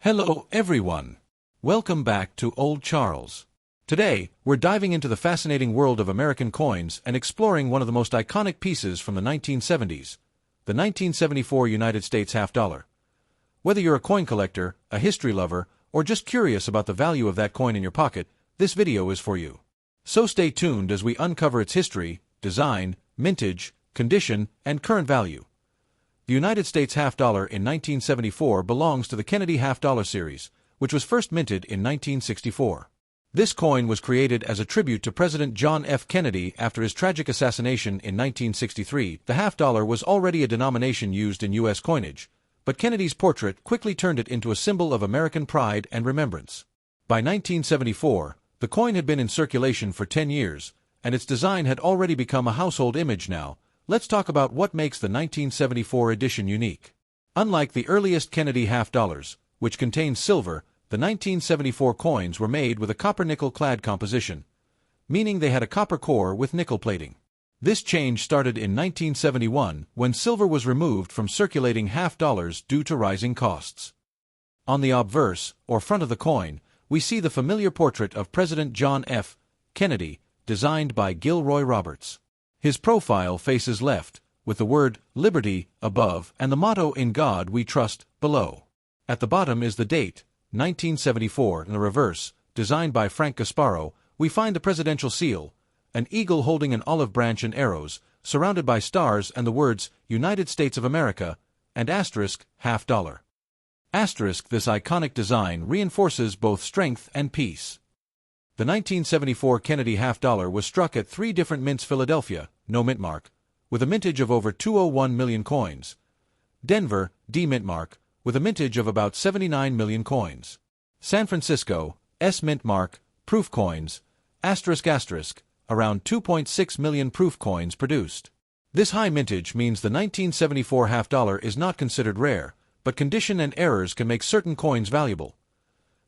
Hello everyone! Welcome back to Old Charles. Today, we're diving into the fascinating world of American coins and exploring one of the most iconic pieces from the 1970s, the 1974 United States half dollar. Whether you're a coin collector, a history lover, or just curious about the value of that coin in your pocket, this video is for you. So stay tuned as we uncover its history, design, mintage, condition, and current value. The United States half dollar in 1974 belongs to the Kennedy half dollar series, which was first minted in 1964. This coin was created as a tribute to President John F. Kennedy after his tragic assassination in 1963. The half dollar was already a denomination used in U.S. coinage, but Kennedy's portrait quickly turned it into a symbol of American pride and remembrance. By 1974, the coin had been in circulation for 10 years, and its design had already become a household image. Now, let's talk about what makes the 1974 edition unique. Unlike the earliest Kennedy half dollars, which contained silver, the 1974 coins were made with a copper-nickel clad composition, meaning they had a copper core with nickel plating. This change started in 1971 when silver was removed from circulating half dollars due to rising costs. On the obverse, or front of the coin, we see the familiar portrait of President John F. Kennedy, designed by Gilroy Roberts. His profile faces left, with the word Liberty above and the motto In God We Trust below. At the bottom is the date, 1974. In the reverse, designed by Frank Gasparro, we find the presidential seal, an eagle holding an olive branch and arrows, surrounded by stars and the words United States of America, and asterisk, half dollar. Asterisk. This iconic design reinforces both strength and peace. The 1974 Kennedy half dollar was struck at 3 different mints: Philadelphia, no mint mark, with a mintage of over 201 million coins; Denver, D mint mark, with a mintage of about 79 million coins; San Francisco, S mint mark, proof coins, asterisk asterisk, around 2.6 million proof coins produced. This high mintage means the 1974 half dollar is not considered rare, but condition and errors can make certain coins valuable.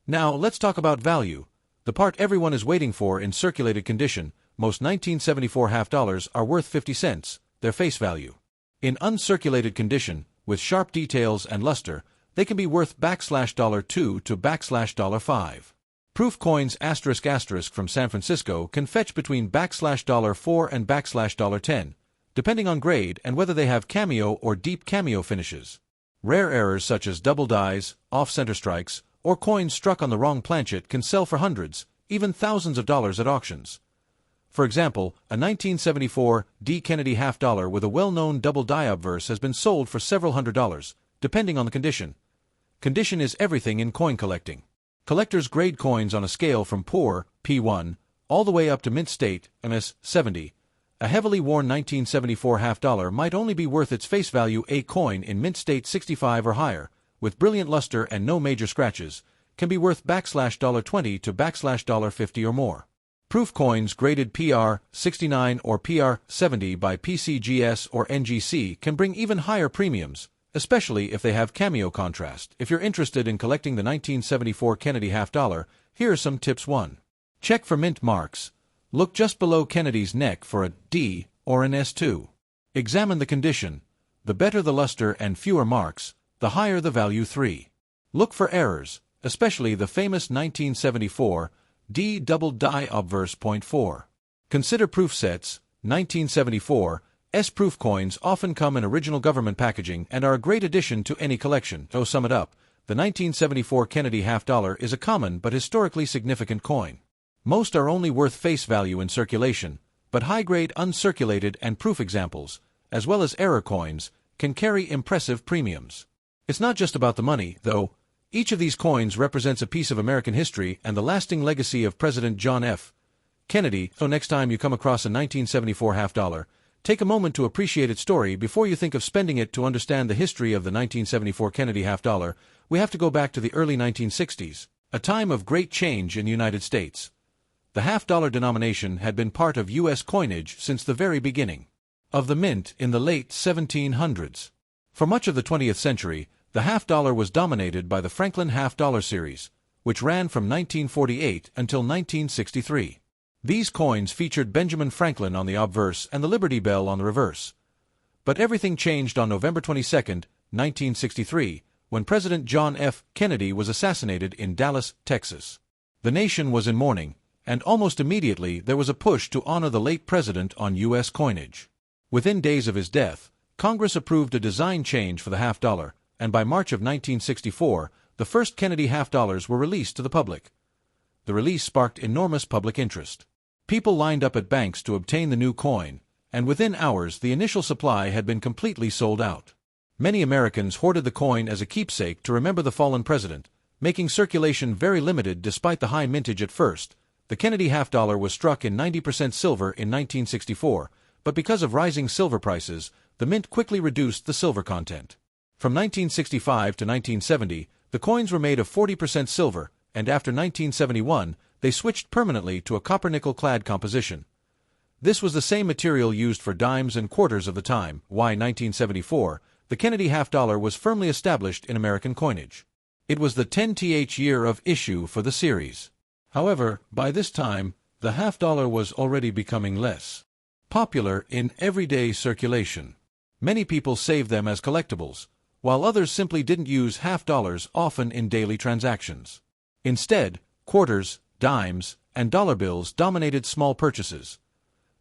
Now, let's talk about value. The part everyone is waiting for. In circulated condition, most 1974 half dollars are worth 50 cents, their face value. In uncirculated condition, with sharp details and luster, they can be worth $2 to $5. Proof coins asterisk asterisk from San Francisco can fetch between $4 and $10, depending on grade and whether they have cameo or deep cameo finishes. Rare errors such as double dies, off-center strikes, or coins struck on the wrong planchet can sell for hundreds, even thousands of dollars at auctions. For example, a 1974 D Kennedy half dollar with a well-known double die obverse has been sold for several $100s, depending on the condition. Condition is everything in coin collecting. Collectors grade coins on a scale from poor, P1, all the way up to mint state, MS 70. A heavily worn 1974 half dollar might only be worth its face value. A coin in mint state 65 or higher, with brilliant luster and no major scratches, can be worth $20 to $50 or more. Proof coins graded PR 69 or PR 70 by PCGS or NGC can bring even higher premiums, especially if they have cameo contrast. If you're interested in collecting the 1974 Kennedy half dollar, here are some tips. 1. Check for mint marks. Look just below Kennedy's neck for a D or an S2. Examine the condition. The better the luster and fewer marks, the higher the value. 3. Look for errors, especially the famous 1974 D double die obverse. 4. Consider proof sets. 1974 S proof coins often come in original government packaging and are a great addition to any collection. To sum it up, the 1974 Kennedy half dollar is a common but historically significant coin. Most are only worth face value in circulation, but high-grade uncirculated and proof examples, as well as error coins, can carry impressive premiums. It's not just about the money, though. Each of these coins represents a piece of American history and the lasting legacy of President John F. Kennedy. So next time you come across a 1974 half dollar, take a moment to appreciate its story before you think of spending it. To understand the history of the 1974 Kennedy half dollar, we have to go back to the early 1960s, a time of great change in the United States. The half dollar denomination had been part of U.S. coinage since the very beginning of the mint in the late 1700s. For much of the 20th century, the half dollar was dominated by the Franklin half dollar series, which ran from 1948 until 1963. These coins featured Benjamin Franklin on the obverse and the Liberty Bell on the reverse. But everything changed on November 22, 1963, when President John F. Kennedy was assassinated in Dallas, Texas. The nation was in mourning, and almost immediately there was a push to honor the late president on U.S. coinage. Within days of his death, Congress approved a design change for the half-dollar, and by March of 1964, the first Kennedy half-dollars were released to the public. The release sparked enormous public interest. People lined up at banks to obtain the new coin, and within hours the initial supply had been completely sold out. Many Americans hoarded the coin as a keepsake to remember the fallen president, making circulation very limited despite the high mintage at first. The Kennedy half-dollar was struck in 90% silver in 1964, but because of rising silver prices, the mint quickly reduced the silver content. From 1965 to 1970, the coins were made of 40% silver, and after 1971, they switched permanently to a copper-nickel-clad composition. This was the same material used for dimes and quarters of the time. Why 1974, the Kennedy half-dollar was firmly established in American coinage. It was the 10th year of issue for the series. However, by this time, the half-dollar was already becoming less popular in everyday circulation. Many people saved them as collectibles, while others simply didn't use half-dollars often in daily transactions. Instead, quarters, dimes, and dollar bills dominated small purchases.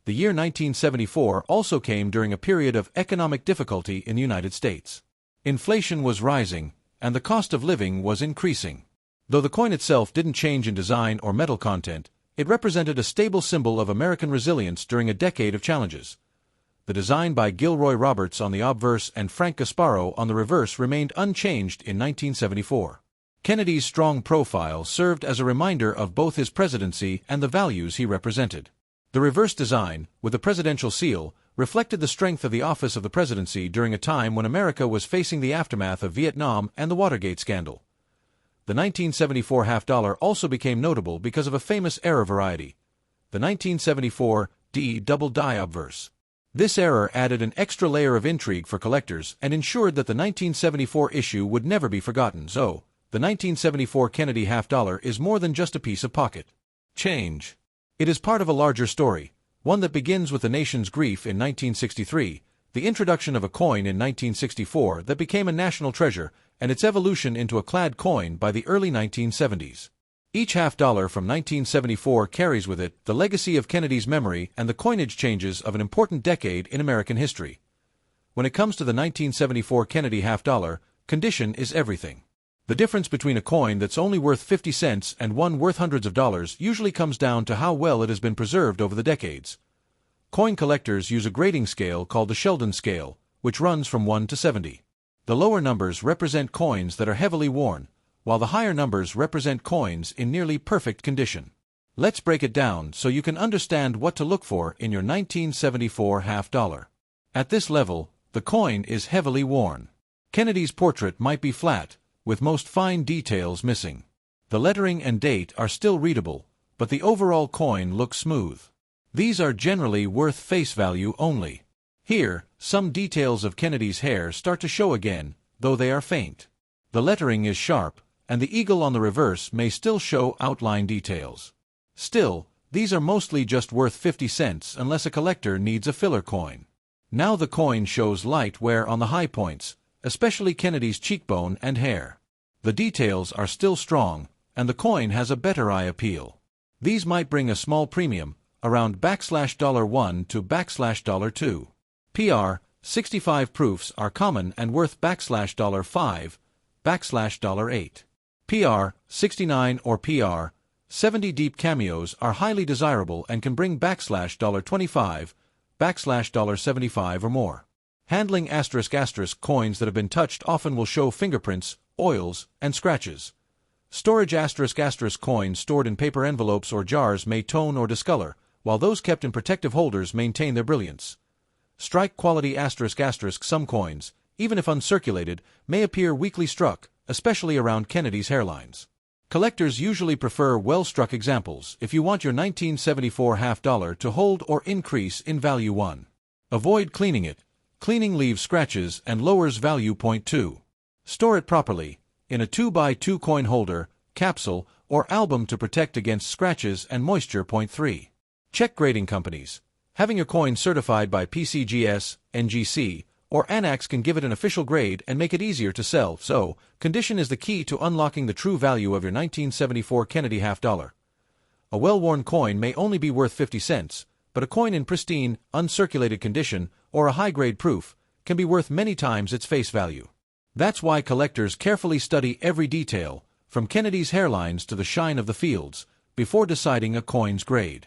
The year 1974 also came during a period of economic difficulty in the United States. Inflation was rising, and the cost of living was increasing. Though the coin itself didn't change in design or metal content, it represented a stable symbol of American resilience during a decade of challenges. The design by Gilroy Roberts on the obverse and Frank Gasparro on the reverse remained unchanged in 1974. Kennedy's strong profile served as a reminder of both his presidency and the values he represented. The reverse design, with the presidential seal, reflected the strength of the office of the presidency during a time when America was facing the aftermath of Vietnam and the Watergate scandal. The 1974 half-dollar also became notable because of a famous error variety, the 1974 D double die obverse. This error added an extra layer of intrigue for collectors and ensured that the 1974 issue would never be forgotten. So, the 1974 Kennedy half-dollar is more than just a piece of pocket change. It is part of a larger story, one that begins with the nation's grief in 1963, the introduction of a coin in 1964 that became a national treasure, and its evolution into a clad coin by the early 1970s. Each half-dollar from 1974 carries with it the legacy of Kennedy's memory and the coinage changes of an important decade in American history. When it comes to the 1974 Kennedy half-dollar, condition is everything. The difference between a coin that's only worth 50 cents and one worth hundreds of dollars usually comes down to how well it has been preserved over the decades. Coin collectors use a grading scale called the Sheldon scale, which runs from 1 to 70. The lower numbers represent coins that are heavily worn, while the higher numbers represent coins in nearly perfect condition. Let's break it down so you can understand what to look for in your 1974 half-dollar. At this level, the coin is heavily worn. Kennedy's portrait might be flat, with most fine details missing. The lettering and date are still readable, but the overall coin looks smooth. These are generally worth face value only. Here, some details of Kennedy's hair start to show again, though they are faint. The lettering is sharp, and the eagle on the reverse may still show outline details. Still, these are mostly just worth 50 cents unless a collector needs a filler coin. Now the coin shows light wear on the high points, especially Kennedy's cheekbone and hair. The details are still strong, and the coin has a better eye appeal. These might bring a small premium, around $1 to $2. PR 65 proofs are common and worth $5, $8. PR 69 or PR 70 deep cameos are highly desirable and can bring $25, $75 or more. Handling *** coins that have been touched often will show fingerprints, oils, and scratches. Storage *** coins stored in paper envelopes or jars may tone or discolor, while those kept in protective holders maintain their brilliance. Strike quality *** some coins, even if uncirculated, may appear weakly struck, especially around Kennedy's hairlines. Collectors usually prefer well-struck examples if you want your 1974 half-dollar to hold or increase in value. 1. Avoid cleaning it. Cleaning leaves scratches and lowers value. 2. Store it properly, in a 2x2 coin holder, capsule, or album to protect against scratches and moisture. 3. Check grading companies. Having your coin certified by PCGS, NGC, or Anax can give it an official grade and make it easier to sell. So, condition is the key to unlocking the true value of your 1974 Kennedy half-dollar. A well-worn coin may only be worth 50 cents, but a coin in pristine, uncirculated condition, or a high-grade proof, can be worth many times its face value. That's why collectors carefully study every detail, from Kennedy's hairlines to the shine of the fields, before deciding a coin's grade.